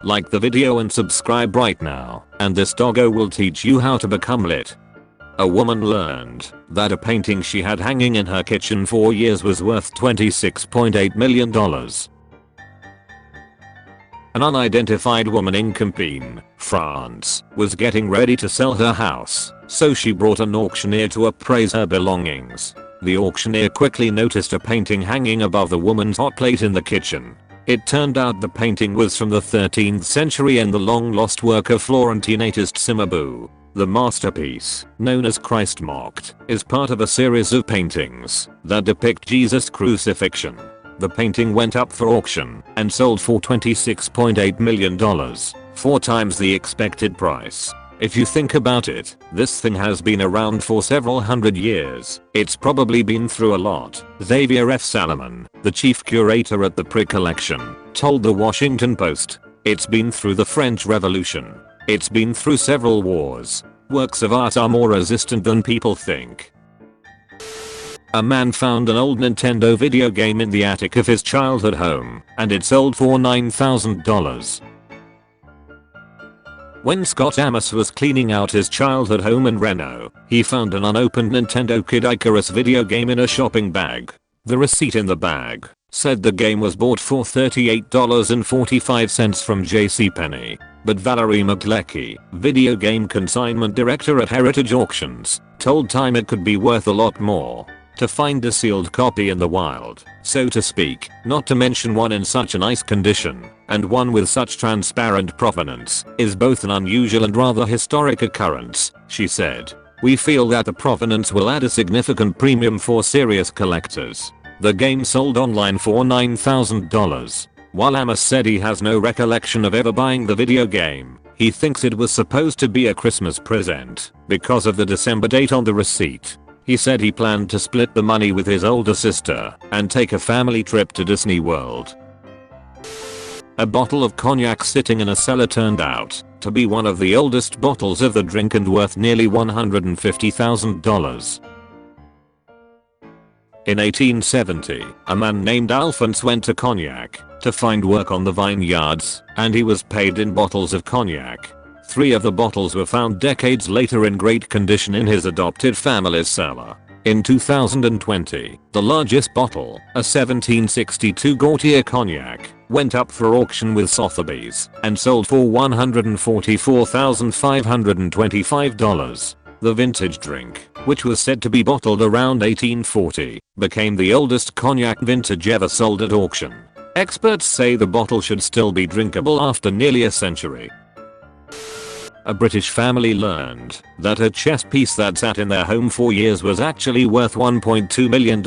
Like the video and subscribe right now, and this doggo will teach you how to become lit. A woman learned that a painting she had hanging in her kitchen for years was worth $26.8 million. An unidentified woman in Compiègne, France, was getting ready to sell her house, so she brought an auctioneer to appraise her belongings. The auctioneer quickly noticed a painting hanging above the woman's hot plate in the kitchen. It turned out the painting was from the 13th century and the long-lost work of Florentine artist Cimabue. The masterpiece, known as Christ Mocked, is part of a series of paintings that depict Jesus' crucifixion. The painting went up for auction and sold for $26.8 million, 4 times the expected price. If you think about it, this thing has been around for several hundred years. It's probably been through a lot. Xavier F. Salomon, the chief curator at the Prix collection, told the Washington Post, "It's been through the French Revolution. It's been through several wars. Works of art are more resistant than people think." A man found an old Nintendo video game in the attic of his childhood home, and it sold for $9,000. When Scott Amos was cleaning out his childhood home in Reno, he found an unopened Nintendo Kid Icarus video game in a shopping bag. The receipt in the bag said the game was bought for $38.45 from JCPenney. But Valerie McLecky, video game consignment director at Heritage Auctions, told Time it could be worth a lot more. To find a sealed copy in the wild, so to speak, not to mention one in such a nice condition, and one with such transparent provenance, is both an unusual and rather historic occurrence, she said. "We feel that the provenance will add a significant premium for serious collectors." The game sold online for $9,000. While Amos said he has no recollection of ever buying the video game, he thinks it was supposed to be a Christmas present because of the December date on the receipt. He said he planned to split the money with his older sister and take a family trip to Disney World. A bottle of cognac sitting in a cellar turned out to be one of the oldest bottles of the drink and worth nearly $150,000. In 1870, a man named Alphonse went to Cognac to find work on the vineyards, and he was paid in bottles of cognac. 3 of the bottles were found decades later in great condition in his adopted family's cellar. In 2020, the largest bottle, a 1762 Gautier cognac, went up for auction with Sotheby's and sold for $144,525. The vintage drink, which was said to be bottled around 1840, became the oldest cognac vintage ever sold at auction. Experts say the bottle should still be drinkable after nearly a century. A British family learned that a chess piece that sat in their home for years was actually worth $1.2 million.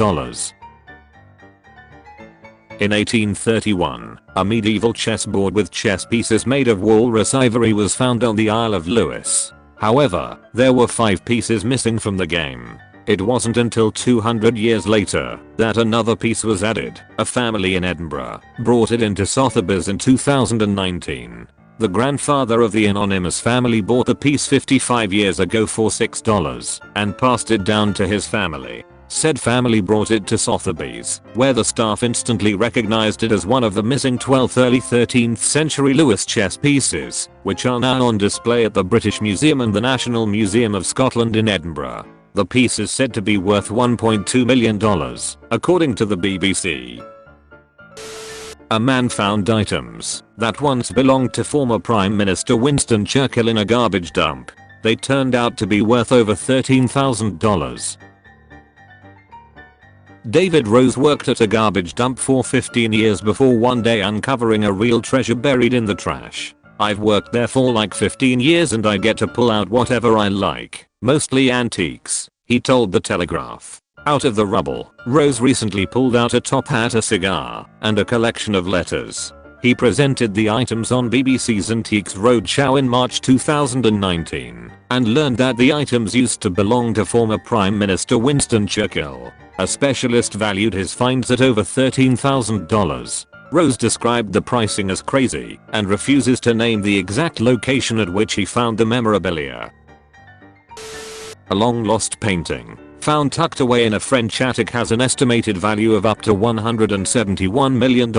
In 1831, a medieval chessboard with chess pieces made of walrus ivory was found on the Isle of Lewis. However, there were 5 pieces missing from the game. It wasn't until 200 years later that another piece was added. A family in Edinburgh brought it into Sotheby's in 2019. The grandfather of the anonymous family bought the piece 55 years ago for $6 and passed it down to his family. Said family brought it to Sotheby's, where the staff instantly recognized it as one of the missing 12th early 13th century Lewis chess pieces, which are now on display at the British Museum and the National Museum of Scotland in Edinburgh. The piece is said to be worth $1.2 million, according to the BBC. A man found items that once belonged to former Prime Minister Winston Churchill in a garbage dump. They turned out to be worth over $13,000. David Rose worked at a garbage dump for 15 years before one day uncovering a real treasure buried in the trash. "I've worked there for like 15 years and I get to pull out whatever I like, mostly antiques," he told the Telegraph. Out of the rubble, Rose recently pulled out a top hat, a cigar, and a collection of letters. He presented the items on BBC's Antiques Roadshow in March 2019 and learned that the items used to belong to former Prime Minister Winston Churchill. A specialist valued his finds at over $13,000. Rose described the pricing as crazy and refuses to name the exact location at which he found the memorabilia. A long-lost painting found tucked away in a French attic has an estimated value of up to $171 million.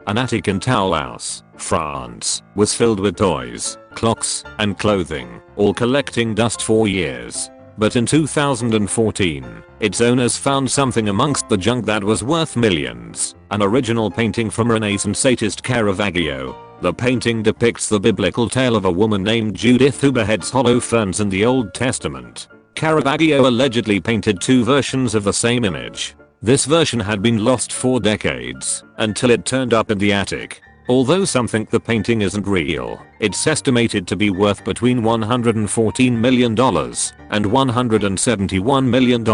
An attic in Toulouse, France, was filled with toys, clocks, and clothing, all collecting dust for years. But in 2014, its owners found something amongst the junk that was worth millions, an original painting from Renaissance artist Caravaggio. The painting depicts the biblical tale of a woman named Judith who beheads hollow ferns in the Old Testament. Caravaggio allegedly painted two versions of the same image. This version had been lost for decades, until it turned up in the attic. Although some think the painting isn't real, it's estimated to be worth between $114 million and $171 million.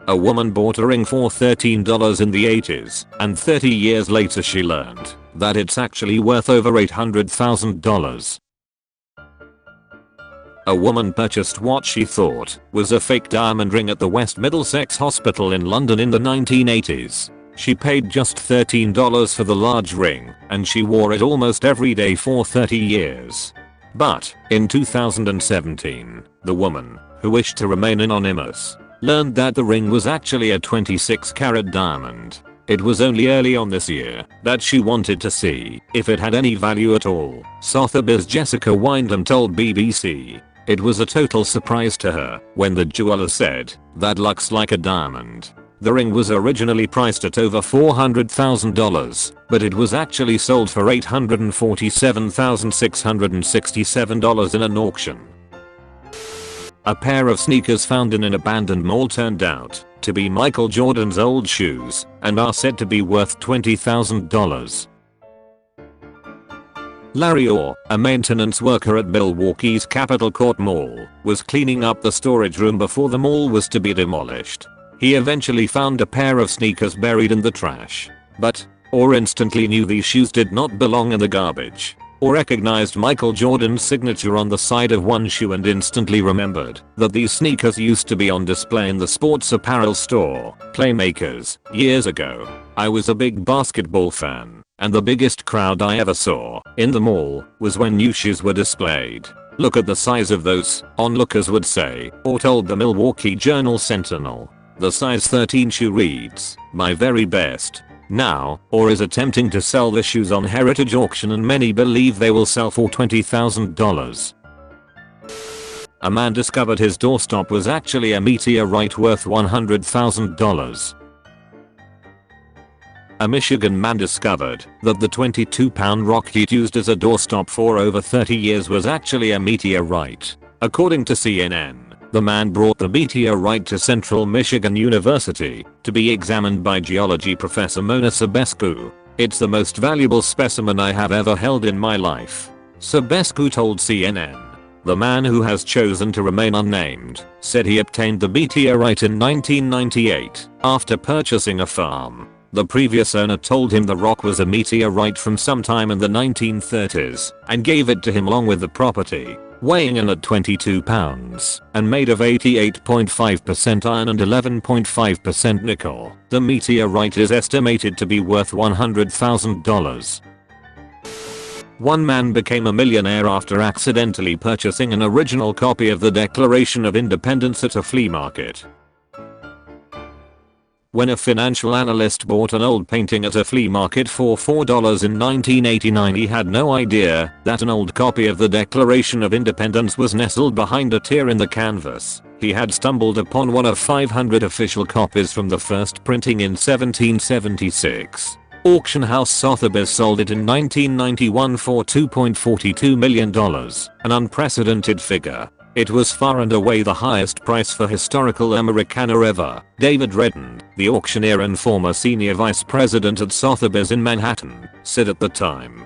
A woman bought a ring for $13 in the 80s, and 30 years later she learned that it's actually worth over $800,000. A woman purchased what she thought was a fake diamond ring at the West Middlesex Hospital in London in the 1980s. She paid just $13 for the large ring, and she wore it almost every day for 30 years. But, in 2017, the woman, who wished to remain anonymous, learned that the ring was actually a 26-carat diamond. It was only early on this year that she wanted to see if it had any value at all. Sotheby's Jessica Wyndham told BBC. It was a total surprise to her when the jeweler said, "That looks like a diamond." The ring was originally priced at over $400,000, but it was actually sold for $847,667 in an auction. A pair of sneakers found in an abandoned mall turned out to be Michael Jordan's old shoes and are said to be worth $20,000. Larry Orr, a maintenance worker at Milwaukee's Capitol Court Mall, was cleaning up the storage room before the mall was to be demolished. He eventually found a pair of sneakers buried in the trash. But Orr instantly knew these shoes did not belong in the garbage. Orr recognized Michael Jordan's signature on the side of one shoe and instantly remembered that these sneakers used to be on display in the sports apparel store, Playmakers, years ago. I was a big basketball fan, and the biggest crowd I ever saw in the mall was when new shoes were displayed. "Look at the size of those," onlookers would say, Orr told the Milwaukee Journal-Sentinel. The size 13 shoe reads, "My very best." Now, Orr is attempting to sell the shoes on Heritage Auction and many believe they will sell for $20,000. A man discovered his doorstop was actually a meteorite worth $100,000. A Michigan man discovered that the 22-pound rock he'd used as a doorstop for over 30 years was actually a meteorite. According to CNN, the man brought the meteorite to Central Michigan University to be examined by geology professor Mona Sebescu. "It's the most valuable specimen I have ever held in my life," Sebescu told CNN. The man, who has chosen to remain unnamed, said he obtained the meteorite in 1998 after purchasing a farm. The previous owner told him the rock was a meteorite from sometime in the 1930s and gave it to him along with the property. Weighing in at 22 pounds and made of 88.5% iron and 11.5% nickel, the meteorite is estimated to be worth $100,000. One man became a millionaire after accidentally purchasing an original copy of the Declaration of Independence at a flea market. When a financial analyst bought an old painting at a flea market for $4 in 1989, he had no idea that an old copy of the Declaration of Independence was nestled behind a tear in the canvas. He had stumbled upon one of 500 official copies from the first printing in 1776. Auction house Sotheby's sold it in 1991 for $2.42 million, an unprecedented figure. It was far and away the highest price for historical Americana ever. David Redden, the auctioneer and former senior vice president at Sotheby's in Manhattan, said at the time.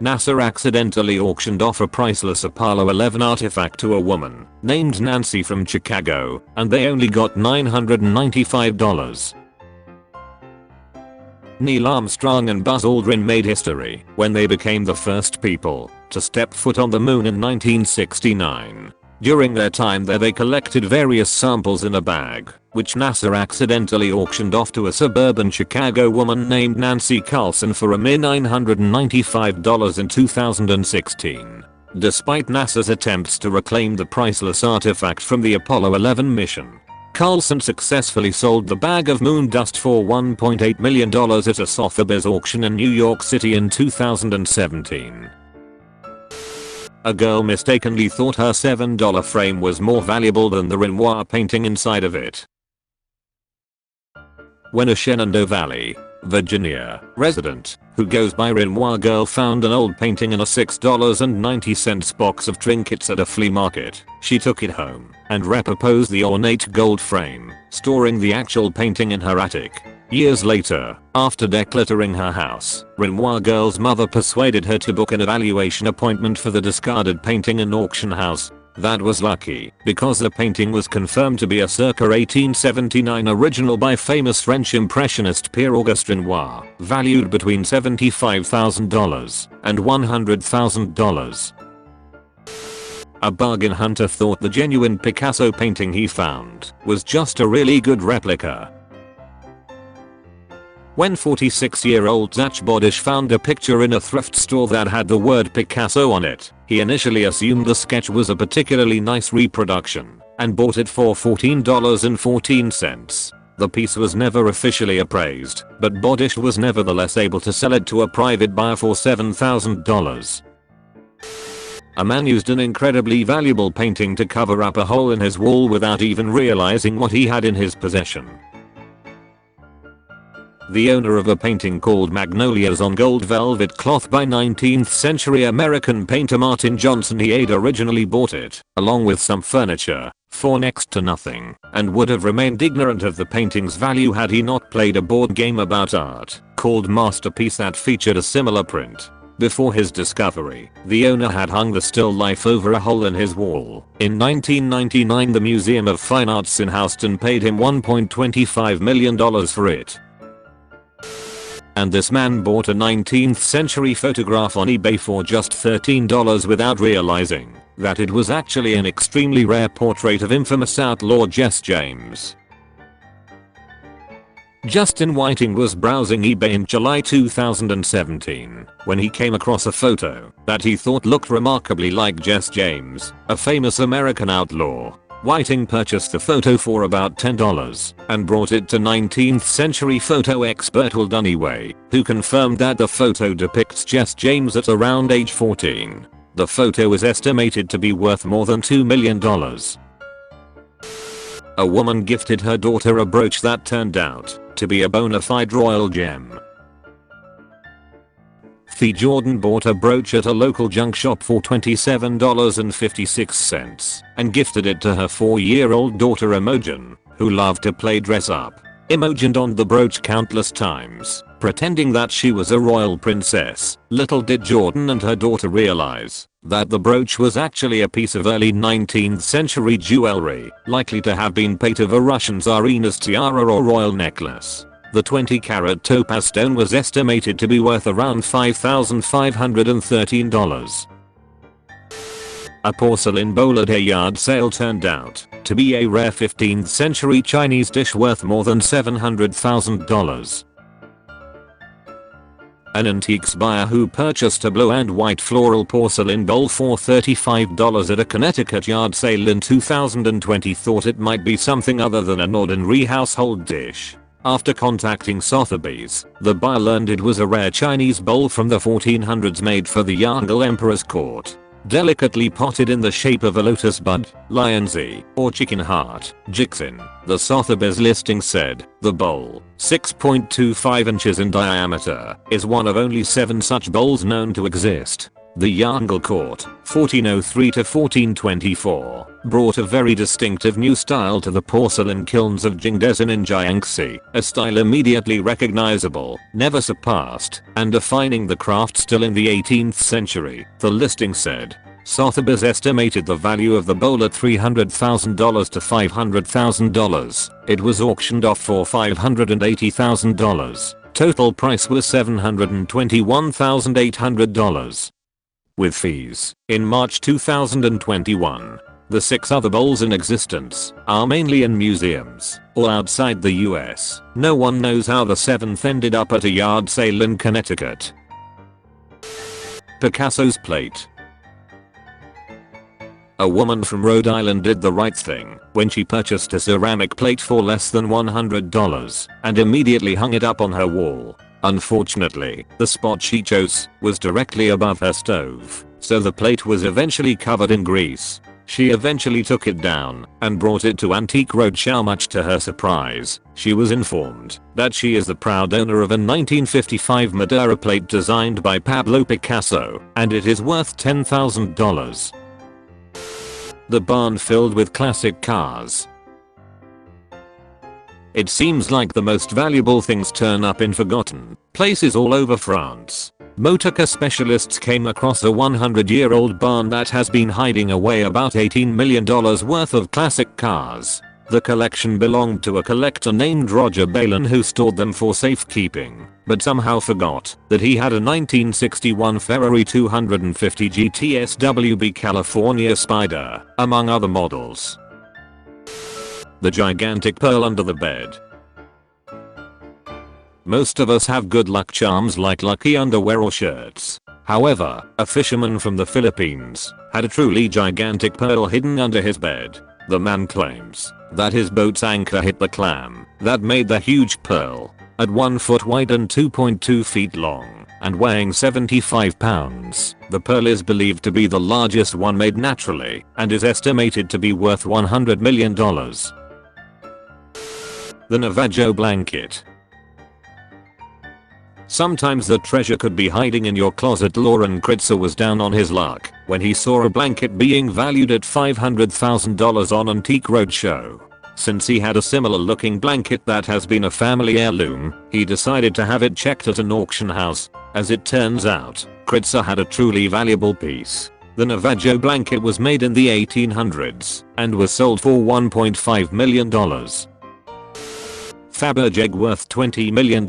NASA accidentally auctioned off a priceless Apollo 11 artifact to a woman named Nancy from Chicago, and they only got $995. Neil Armstrong and Buzz Aldrin made history when they became the first people to step foot on the moon in 1969. During their time there, they collected various samples in a bag, which NASA accidentally auctioned off to a suburban Chicago woman named Nancy Carlson for a mere $995 in 2016. Despite NASA's attempts to reclaim the priceless artifact from the Apollo 11 mission, Carlson successfully sold the bag of moon dust for $1.8 million at a Sotheby's auction in New York City in 2017. A girl mistakenly thought her $7 frame was more valuable than the Renoir painting inside of it. When a Shenandoah Valley, Virginia, resident, who goes by Renoir Girl found an old painting in a $6.90 box of trinkets at a flea market, she took it home and repurposed the ornate gold frame, storing the actual painting in her attic. Years later, after decluttering her house, Renoir Girl's mother persuaded her to book an evaluation appointment for the discarded painting in auction house. That was lucky, because the painting was confirmed to be a circa 1879 original by famous French impressionist Pierre-Auguste Renoir, valued between $75,000 and $100,000. A bargain hunter thought the genuine Picasso painting he found was just a really good replica. When 46-year-old Zach Bodish found a picture in a thrift store that had the word Picasso on it, he initially assumed the sketch was a particularly nice reproduction and bought it for $14.14. The piece was never officially appraised, but Bodish was nevertheless able to sell it to a private buyer for $7,000. A man used an incredibly valuable painting to cover up a hole in his wall without even realizing what he had in his possession. The owner of a painting called Magnolias on gold velvet cloth by 19th century American painter Martin Johnson he had originally bought it, along with some furniture, for next to nothing, and would have remained ignorant of the painting's value had he not played a board game about art, called Masterpiece that featured a similar print. Before his discovery, the owner had hung the still life over a hole in his wall. In 1999 the Museum of Fine Arts in Houston paid him $1.25 million for it. And this man bought a 19th century photograph on eBay for just $13 without realizing that it was actually an extremely rare portrait of infamous outlaw Jesse James. Justin Whiting was browsing eBay in July 2017 when he came across a photo that he thought looked remarkably like Jesse James, a famous American outlaw. Whiting purchased the photo for about $10 and brought it to 19th century photo expert Will Dunniway, who confirmed that the photo depicts Jesse James at around age 14. The photo is estimated to be worth more than $2 million. A woman gifted her daughter a brooch that turned out to be a bona fide royal gem. Fee Jordan bought a brooch at a local junk shop for $27.56 and gifted it to her 4-year-old daughter Imogen, who loved to play dress up. Imogen donned the brooch countless times, pretending that she was a royal princess. Little did Jordan and her daughter realize that the brooch was actually a piece of early 19th century jewelry, likely to have been part of a Russian Tsarina's tiara or royal necklace. The 20-carat topaz stone was estimated to be worth around $5,513. A porcelain bowl at a yard sale turned out to be a rare 15th century Chinese dish worth more than $700,000. An antiques buyer who purchased a blue and white floral porcelain bowl for $35 at a Connecticut yard sale in 2020 thought it might be something other than an ordinary household dish. After contacting Sotheby's, the buyer learned it was a rare Chinese bowl from the 1400s made for the Yongle Emperor's court. Delicately potted in the shape of a lotus bud, lion's eye, or chicken heart, Jixin, the Sotheby's listing said, the bowl, 6.25 inches in diameter, is one of only 7 such bowls known to exist. The Yongle court, 1403 to 1424, brought a very distinctive new style to the porcelain kilns of Jingdezhen in Jiangxi, a style immediately recognizable, never surpassed, and defining the craft still in the 18th century, the listing said. Sotheby's estimated the value of the bowl at $300,000 to $500,000. It was auctioned off for $580,000. Total price was $721,800. With fees, in March 2021, the 6 other bowls in existence are mainly in museums or outside the US. No one knows how the 7th ended up at a yard sale in Connecticut. Picasso's plate. A woman from Rhode Island did the right thing when she purchased a ceramic plate for less than $100 and immediately hung it up on her wall. Unfortunately, the spot she chose was directly above her stove, so the plate was eventually covered in grease. She eventually took it down and brought it to Antique Roadshow. Much to her surprise, she was informed that she is the proud owner of a 1955 Madeira plate designed by Pablo Picasso, and it is worth $10,000. The barn filled with classic cars. It seems like the most valuable things turn up in forgotten places all over France. Motor car specialists came across a 100-year-old barn that has been hiding away about $18 million worth of classic cars. The collection belonged to a collector named Roger Balin, who stored them for safekeeping, but somehow forgot that he had a 1961 Ferrari 250 GT SWB California Spider, among other models. The gigantic pearl under the bed. Most of us have good luck charms like lucky underwear or shirts. However, a fisherman from the Philippines had a truly gigantic pearl hidden under his bed. The man claims that his boat's anchor hit the clam that made the huge pearl. At 1 foot wide and 2.2 feet long and weighing 75 pounds, the pearl is believed to be the largest one made naturally and is estimated to be worth $100 million. The Navajo blanket. Sometimes the treasure could be hiding in your closet. Lauren Kritzer was down on his luck when he saw a blanket being valued at $500,000 on Antique Roadshow. Since he had a similar looking blanket that has been a family heirloom, he decided to have it checked at an auction house. As it turns out, Kritzer had a truly valuable piece. The Navajo blanket was made in the 1800s and was sold for $1.5 million. Faberge egg worth $20 million.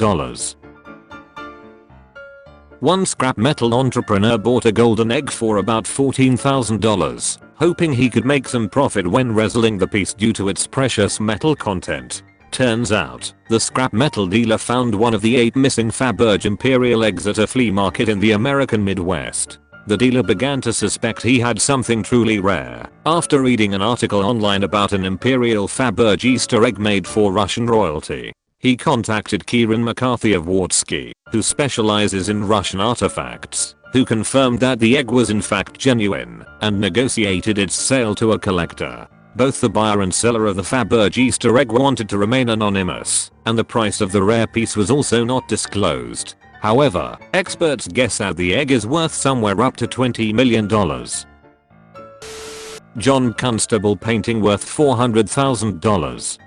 One scrap metal entrepreneur bought a golden egg for about $14,000, hoping he could make some profit when reselling the piece due to its precious metal content. Turns out, the scrap metal dealer found one of the 8 missing Faberge imperial eggs at a flea market in the American Midwest. The dealer began to suspect he had something truly rare after reading an article online about an imperial Faberge Easter egg made for Russian royalty. He contacted Kieran McCarthy of Wartsky, who specializes in Russian artifacts, who confirmed that the egg was in fact genuine and negotiated its sale to a collector. Both the buyer and seller of the Faberge Easter egg wanted to remain anonymous, and the price of the rare piece was also not disclosed. However, experts guess that the egg is worth somewhere up to $20 million. John Constable painting worth $400,000.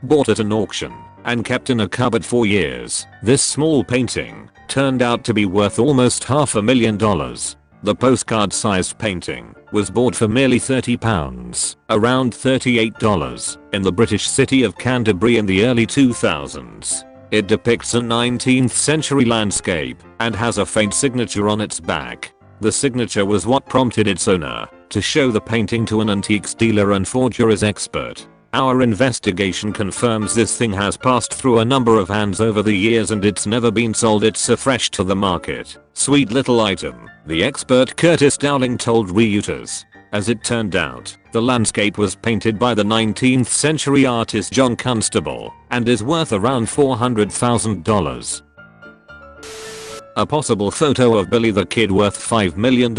Bought at an auction and kept in a cupboard for years, this small painting turned out to be worth almost $500,000. The postcard-sized painting was bought for merely £30, around $38, in the British city of Canterbury in the early 2000s. It depicts a 19th century landscape and has a faint signature on its back. The signature was what prompted its owner to show the painting to an antiques dealer and forger's expert. Our investigation confirms this thing has passed through a number of hands over the years and it's never been sold. It's so fresh to the market. Sweet little item, the expert Curtis Dowling told Reuters. As it turned out, the landscape was painted by the 19th century artist John Constable and is worth around $400,000. A possible photo of Billy the Kid worth $5 million.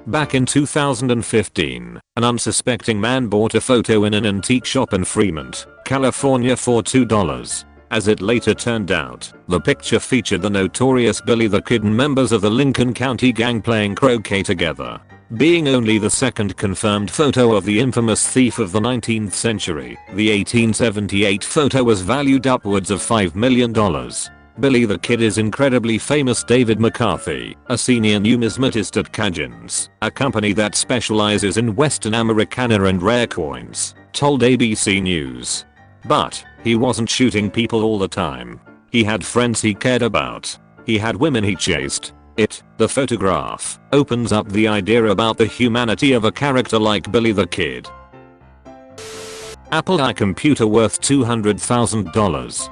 Back in 2015, an unsuspecting man bought a photo in an antique shop in Fremont, California for $2. As it later turned out, the picture featured the notorious Billy the Kid and members of the Lincoln County gang playing croquet together. Being only the second confirmed photo of the infamous thief of the 19th century, the 1878 photo was valued upwards of $5 million. Billy the Kid is incredibly famous. David McCarthy, a senior numismatist at Cajun's, a company that specializes in Western Americana and rare coins, told ABC News. But he wasn't shooting people all the time. He had friends he cared about. He had women he chased. The photograph, opens up the idea about the humanity of a character like Billy the Kid. Apple I computer worth $200,000.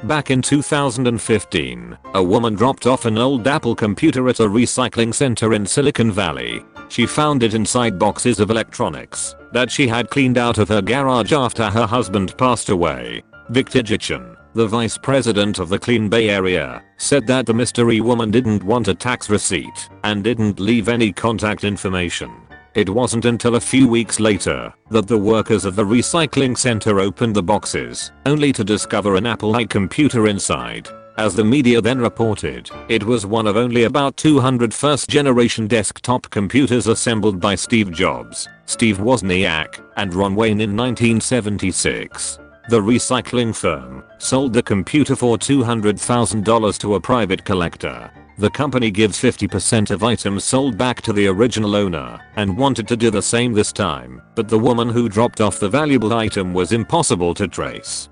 Back in 2015, a woman dropped off an old Apple computer at a recycling center in Silicon Valley. She found it inside boxes of electronics that she had cleaned out of her garage after her husband passed away. Victor Gitchen, the vice president of the Clean Bay area, said that the mystery woman didn't want a tax receipt and didn't leave any contact information. It wasn't until a few weeks later that the workers of the recycling center opened the boxes, only to discover an Apple I computer inside. As the media then reported, it was one of only about 200 first-generation desktop computers assembled by Steve Jobs, Steve Wozniak, and Ron Wayne in 1976. The recycling firm sold the computer for $200,000 to a private collector. The company gives 50% of items sold back to the original owner and wanted to do the same this time, but the woman who dropped off the valuable item was impossible to trace.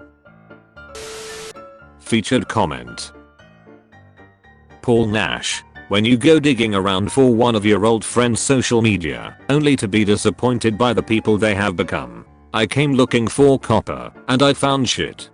Featured comment. Paul Nash. When you go digging around for one of your old friends' social media, only to be disappointed by the people they have become. I came looking for copper, and I found shit.